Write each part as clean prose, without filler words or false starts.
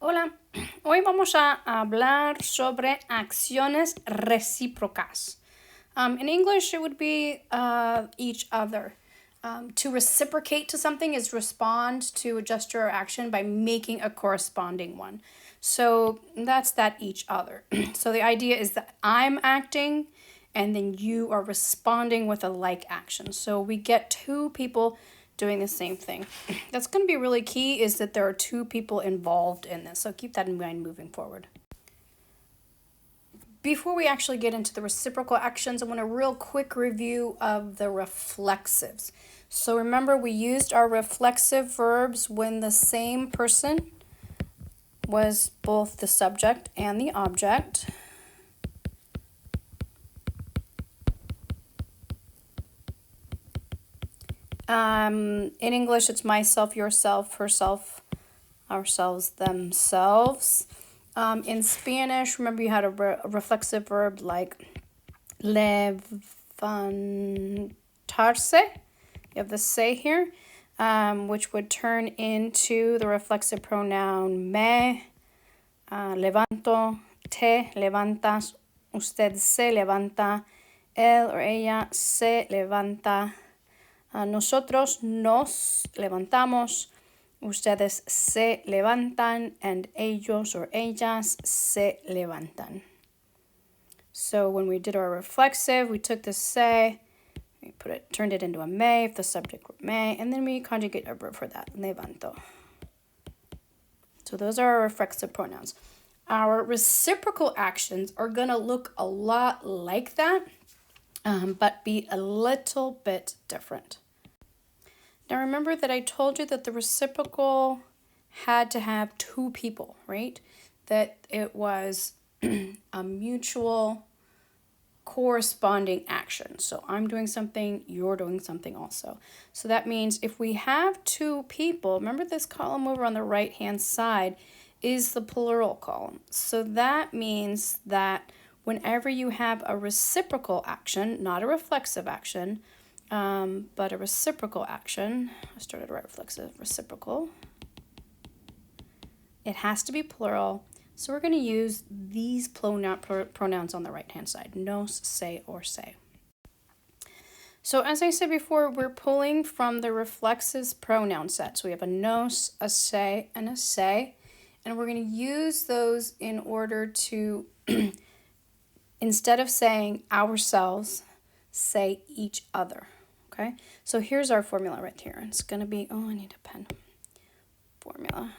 Hola, hoy vamos a hablar sobre acciones recíprocas. In English, it would be each other. To reciprocate to something is respond to a gesture or action by making a corresponding one. So that's that each other. So the idea is that I'm acting and then you are responding with a like action. So we get two people doing the same thing. That's going to be really key, is that there are two people involved in this. So keep that in mind moving forward. Before we actually get into the reciprocal actions, I want a real quick review of the reflexives. So remember, we used our reflexive verbs when the same person was both the subject and the object. In English, it's myself, yourself, herself, ourselves, themselves. In Spanish, remember you had a reflexive verb like levantarse. You have the se here, which would turn into the reflexive pronoun me, levanto, te levantas, usted se levanta, él or ella se levanta. Nosotros nos levantamos, ustedes se levantan, and ellos or ellas se levantan. So when we did our reflexive, we took the se, we turned it into a me if the subject were me, and then we conjugate a verb for that, levanto. So those are our reflexive pronouns. Our reciprocal actions are going to look a lot like that, but be a little bit different. Now remember that I told you that the reciprocal had to have two people, right? That it was a mutual corresponding action. So I'm doing something, you're doing something also. So that means if we have two people, remember this column over on the right-hand side is the plural column. So that means that whenever you have a reciprocal action, not a reflexive action, but a reciprocal action, I started to write reflexive, reciprocal, it has to be plural. So we're going to use these pronouns on the right-hand side, nos, se, or se. So as I said before, we're pulling from the reflexive pronoun set. So we have a nos, a se, and a se. And we're going to use those in order to, instead of saying ourselves, say each other. Okay, so here's our formula right here. It's going to be, oh, I need a pen. Formula.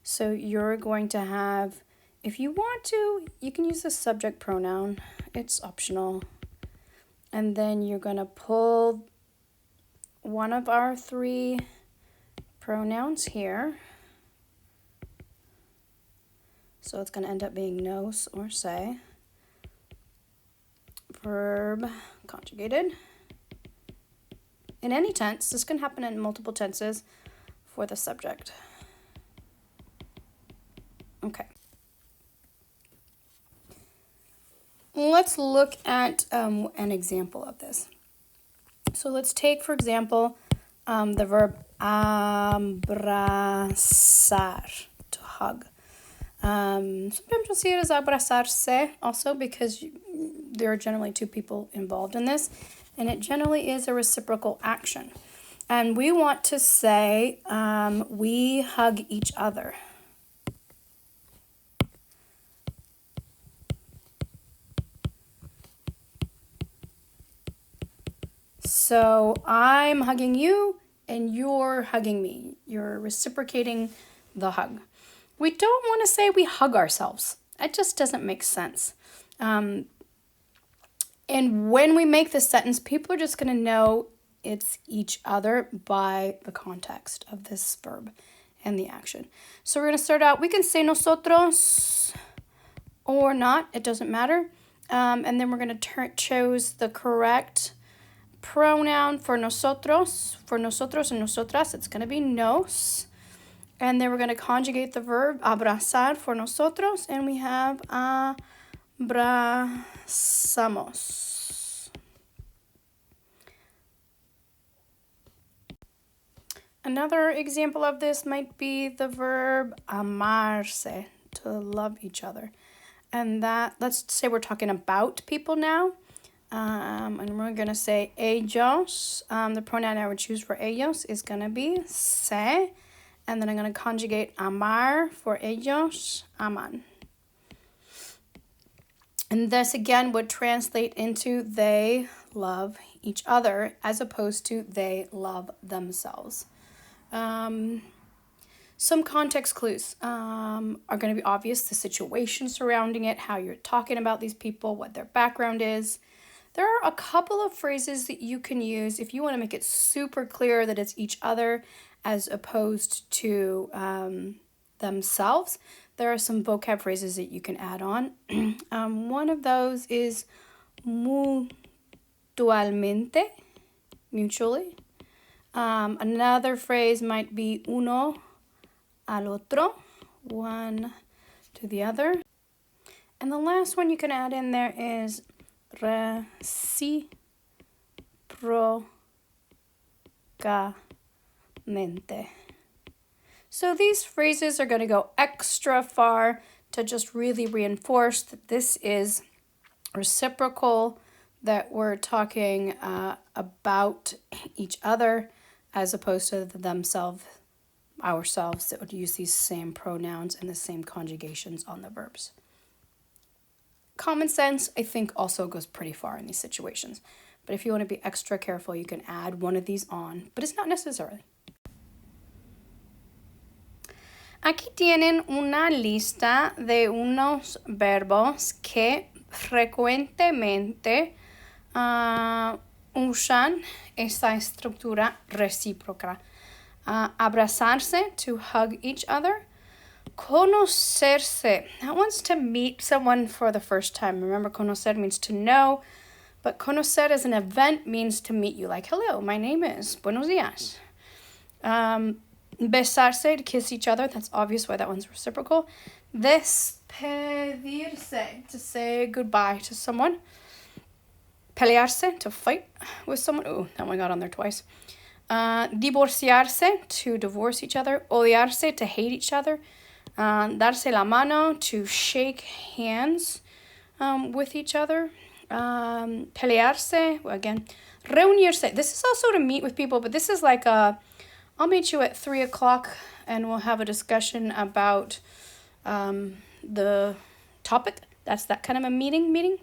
So you're going to have, if you want to, you can use the subject pronoun. It's optional. And then you're going to pull one of our three pronouns here. So it's going to end up being nos or se. Verb conjugated. In any tense, this can happen in multiple tenses for the subject. Okay. Let's look at an example of this. So let's take, for example, the verb abrazar, to hug. Sometimes you'll see it as abrazarse also because there are generally two people involved in this, and it generally is a reciprocal action. And we want to say we hug each other. So I'm hugging you and you're hugging me. You're reciprocating the hug. We don't want to say we hug ourselves. It just doesn't make sense. And when we make this sentence, people are just going to know it's each other by the context of this verb and the action. So we're going to start out, we can say nosotros or not, it doesn't matter. And then we're going to choose the correct pronoun for nosotros and nosotras. It's going to be nos. And then we're going to conjugate the verb abrazar for nosotros, and we have abrazamos. Another example of this might be the verb amarse, to love each other. And that, let's say we're talking about people now. And we're going to say ellos. The pronoun I would choose for ellos is going to be se. And then I'm going to conjugate amar for ellos, aman. And this again would translate into they love each other as opposed to they love themselves. Some context clues are going to be obvious, the situation surrounding it, how you're talking about these people, what their background is. There are a couple of phrases that you can use if you want to make it super clear that it's each other as opposed to themselves. There are some vocab phrases that you can add on. One of those is mutualmente, mutually. Another phrase might be uno al otro, one to the other. And the last one you can add in there is reciprocamente. So these phrases are going to go extra far to just really reinforce that this is reciprocal, that we're talking about each other as opposed to ourselves that would use these same pronouns and the same conjugations on the verbs. Common sense, I think, also goes pretty far in these situations. But if you want to be extra careful, you can add one of these on, but it's not necessary. Aquí tienen una lista de unos verbos que frecuentemente usan esta estructura recíproca. Abrazarse, to hug each other. Conocerse, that one's to meet someone for the first time. Remember, conocer means to know, but conocer as an event means to meet you. Like, hello, my name is, buenos días. Besarse, to kiss each other. That's obvious why that one's reciprocal. Despedirse, to say goodbye to someone. Pelearse, to fight with someone. Oh, that one got on there twice. Divorciarse, to divorce each other. Odiarse, to hate each other. Darse la mano, to shake hands with each other. Pelearse, well, again. Reunirse, this is also to meet with people, but this is like I'll meet you at 3 o'clock and we'll have a discussion about the topic. That's that kind of a meeting.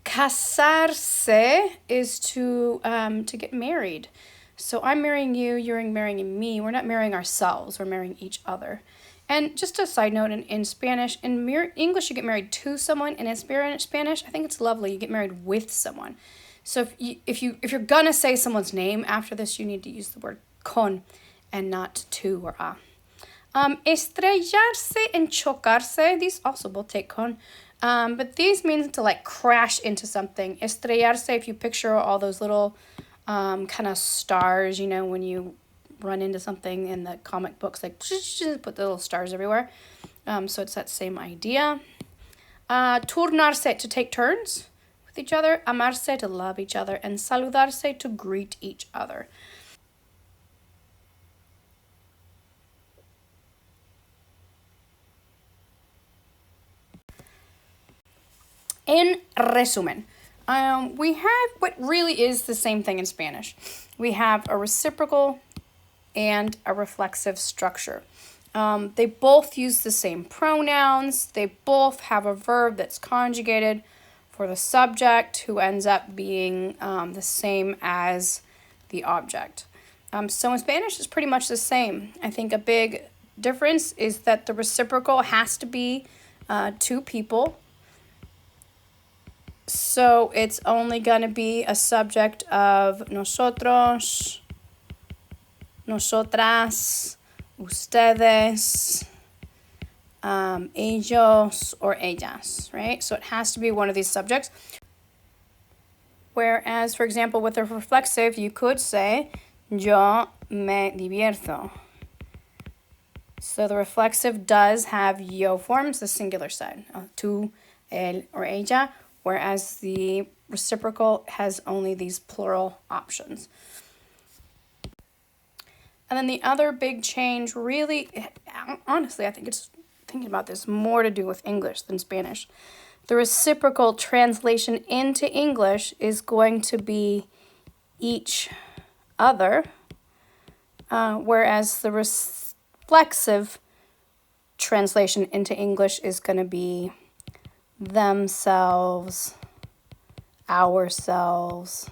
Casarse is to get married. So I'm marrying you, you're marrying me. We're not marrying ourselves, we're marrying each other. And just a side note, in Spanish, in English you get married to someone, and in Spanish, I think it's lovely, you get married with someone. So if you're gonna say someone's name after this, you need to use the word con and not to or a. Estrellarse and chocarse, these also both take con. But these mean to like crash into something. Estrellarse, if you picture all those little kind of stars, you know, when you run into something in the comic books, like put the little stars everywhere. So it's that same idea. Turnarse, to take turns with each other. Amarse, to love each other. And saludarse, to greet each other. In resumen, we have what really is the same thing in Spanish. We have a reciprocal and a reflexive structure. They both use the same pronouns. They both have a verb that's conjugated for the subject, who ends up being the same as the object. So in Spanish, it's pretty much the same. I think a big difference is that the reciprocal has to be two people. So it's only going to be a subject of nosotros, nosotras, ustedes, ellos, or ellas, right? So it has to be one of these subjects. Whereas, for example, with a reflexive, you could say, yo me divierto. So the reflexive does have yo forms, the singular side, tú, él, or ella, whereas the reciprocal has only these plural options. And then the other big change really, honestly, I think it's thinking about this more to do with English than Spanish. The reciprocal translation into English is going to be each other, whereas the reflexive translation into English is going to be themselves, ourselves,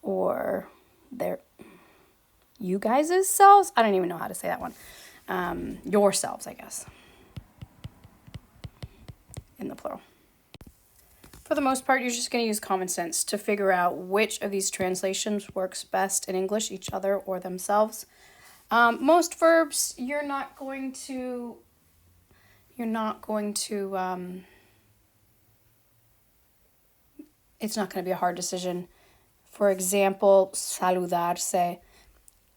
or their, you guys' selves? I don't even know how to say that one. Yourselves, I guess, in the plural. For the most part, you're just going to use common sense to figure out which of these translations works best in English, each other or themselves. Most verbs, it's not going to be a hard decision. For example, saludarse.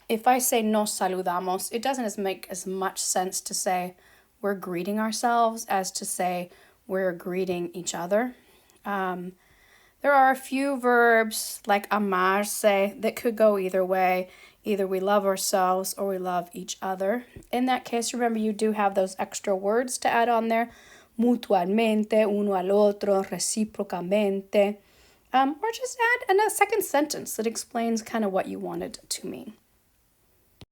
If I say nos saludamos, it doesn't make as much sense to say we're greeting ourselves as to say we're greeting each other. There are a few verbs like amarse that could go either way. Either we love ourselves or we love each other. In that case, remember you do have those extra words to add on there. Mutuamente, uno al otro, reciprocamente. Or just add a second sentence that explains kind of what you wanted to mean.